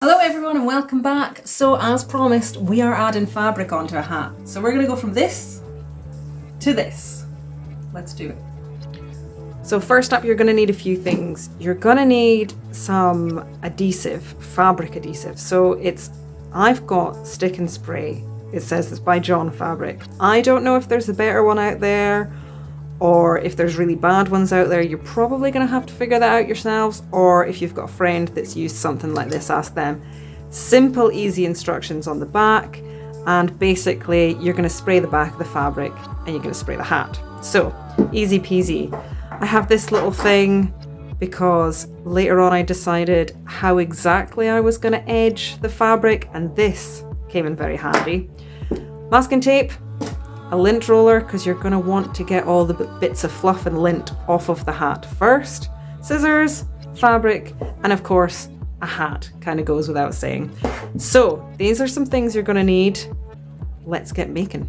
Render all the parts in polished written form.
Hello everyone and welcome back. So as promised, we are adding fabric onto a hat. So we're going to go from this to this. Let's do it. So first up, you're going to need a few things. You're going to need some adhesive, fabric adhesive. So I've got Stick and Spray. It says it's by John Fabric. I don't know if there's a better one out there or if there's really bad ones out there. You're probably going to have to figure that out yourselves, or if you've got a friend that's used something like this, ask them. Simple, easy instructions on the back, and basically you're going to spray the back of the fabric and you're going to spray the hat. So easy peasy. I have this little thing because later on I decided how exactly I was going to edge the fabric, and this came in very handy. Masking tape, a lint roller, because you're going to want to get all the bits of fluff and lint off of the hat first, scissors, fabric, and of course a hat, kind of goes without saying. So these are some things you're going to need. Let's get making.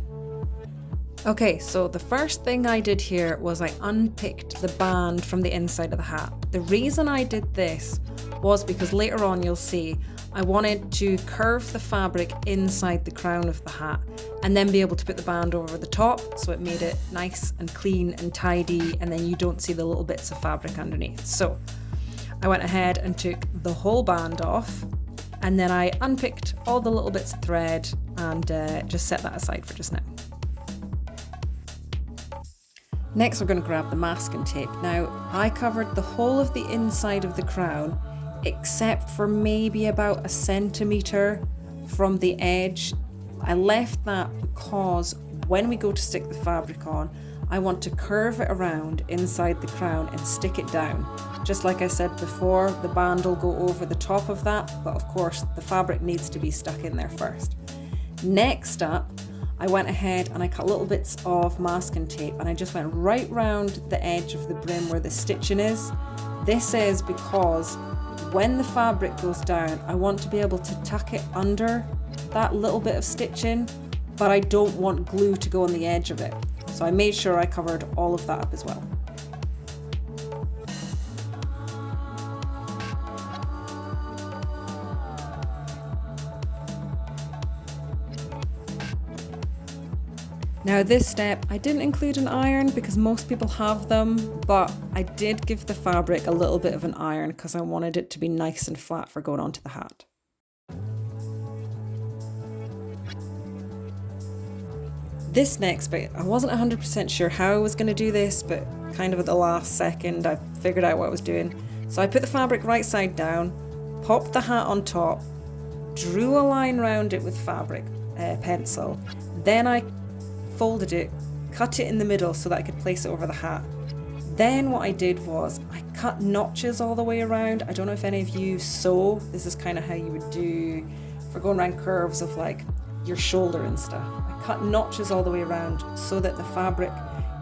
Okay, so the first thing I did here was I unpicked the band from the inside of the hat. The reason I did this was because later on you'll see I wanted to curve the fabric inside the crown of the hat and then be able to put the band over the top, so it made it nice and clean and tidy, and then you don't see the little bits of fabric underneath. So I went ahead and took the whole band off, and then I unpicked all the little bits of thread and just set that aside for just now. Next, we're going to grab the masking tape. Now, I covered the whole of the inside of the crown except for maybe about 1 centimetre from the edge. I left that because when we go to stick the fabric on, I want to curve it around inside the crown and stick it down. Just like I said before, the band will go over the top of that, but of course the fabric needs to be stuck in there first. Next up, I went ahead and I cut little bits of masking tape and I just went right round the edge of the brim where the stitching is. This is because when the fabric goes down, I want to be able to tuck it under that little bit of stitching, but I don't want glue to go on the edge of it. So I made sure I covered all of that up as well. Now this step, I didn't include an iron because most people have them, but I did give the fabric a little bit of an iron because I wanted it to be nice and flat for going onto the hat. This next bit, I wasn't 100% sure how I was going to do this, but kind of at the last second I figured out what I was doing. So I put the fabric right side down, popped the hat on top, drew a line around it with fabric pencil, then I folded it, cut it in the middle so that I could place it over the hat. Then what I did was I cut notches all the way around. I don't know if any of you sew. This is kind of how you would do for going around curves of like your shoulder and stuff. I cut notches all the way around so that the fabric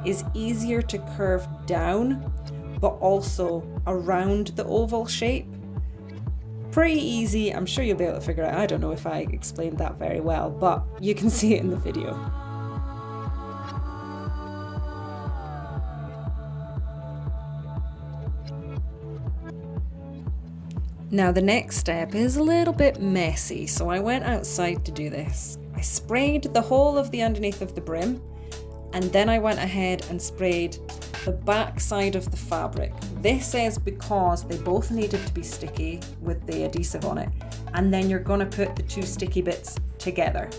is easier to curve down, but also around the oval shape. Pretty easy. I'm sure you'll be able to figure it out. I don't know if I explained that very well, but you can see it in the video. Now the next step is a little bit messy, so I went outside to do this. I sprayed the whole of the underneath of the brim, and then I went ahead and sprayed the back side of the fabric. This is because they both needed to be sticky with the adhesive on it, and then you're going to put the two sticky bits together.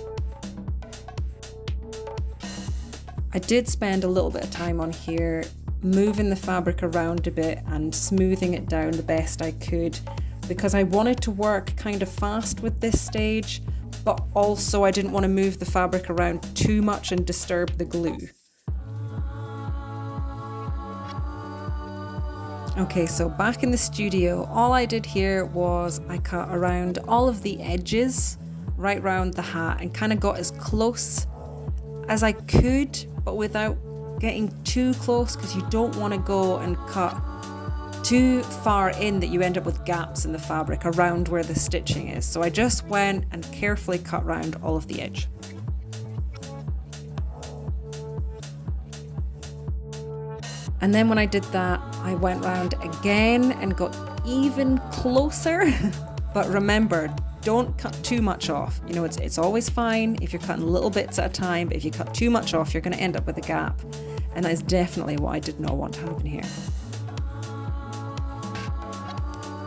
I did spend a little bit of time on here moving the fabric around a bit and smoothing it down the best I could, because I wanted to work kind of fast with this stage, but also I didn't want to move the fabric around too much and disturb the glue. Okay, so back in the studio, all I did here was I cut around all of the edges right round the hat and kind of got as close as I could, but without getting too close, because you don't want to go and cut too far in that you end up with gaps in the fabric around where the stitching is. So I just went and carefully cut around all of the edge. And then when I did that, I went round again and got even closer. But remember, don't cut too much off. You know, it's always fine if you're cutting little bits at a time, but if you cut too much off, you're going to end up with a gap. And that is definitely what I did not want to happen here.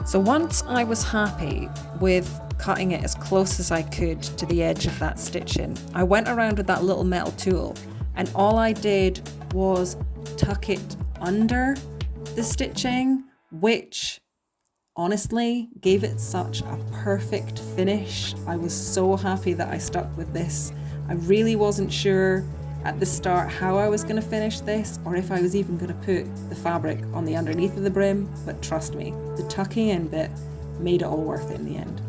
So once I was happy with cutting it as close as I could to the edge of that stitching, I went around with that little metal tool, and all I did was tuck it under the stitching, which honestly gave it such a perfect finish. I was so happy that I stuck with this. I really wasn't sure at the start how I was going to finish this, or if I was even going to put the fabric on the underneath of the brim, but trust me, the tucking in bit made it all worth it in the end.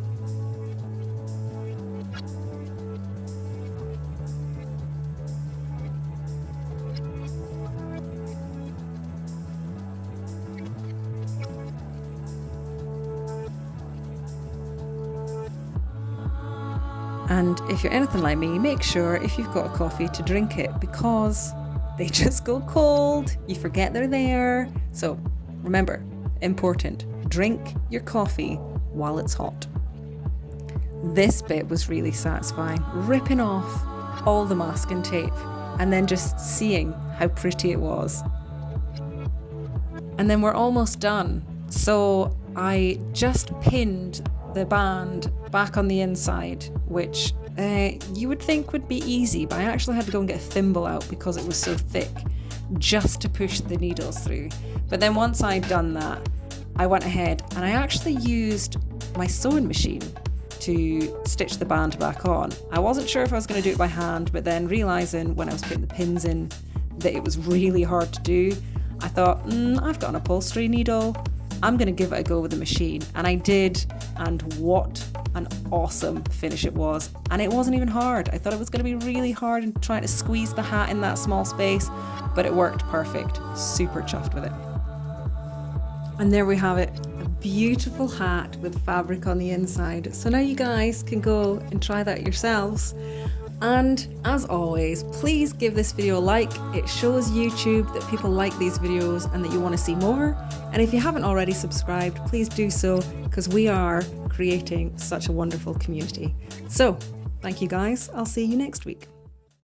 And if you're anything like me, make sure if you've got a coffee to drink it, because they just go cold. You forget they're there. So remember, important, drink your coffee while it's hot. This bit was really satisfying, ripping off all the masking tape and then just seeing how pretty it was. And then we're almost done. So I just pinned the band back on the inside, which you would think would be easy, but I actually had to go and get a thimble out because it was so thick, just to push the needles through. But then once I'd done that, I went ahead and I actually used my sewing machine to stitch the band back on. I wasn't sure if I was going to do it by hand, but then realising when I was putting the pins in that it was really hard to do, I thought, I've got an upholstery needle, I'm going to give it a go with the machine. And I did, and what an awesome finish it was. And it wasn't even hard. I thought it was going to be really hard and trying to squeeze the hat in that small space, but it worked perfect. Super chuffed with it. And there we have it, a beautiful hat with fabric on the inside. So now you guys can go and try that yourselves. And as always, please give this video a like. It shows YouTube that people like these videos and that you want to see more. And if you haven't already subscribed, please do so, because we are creating such a wonderful community. So thank you guys. I'll see you next week.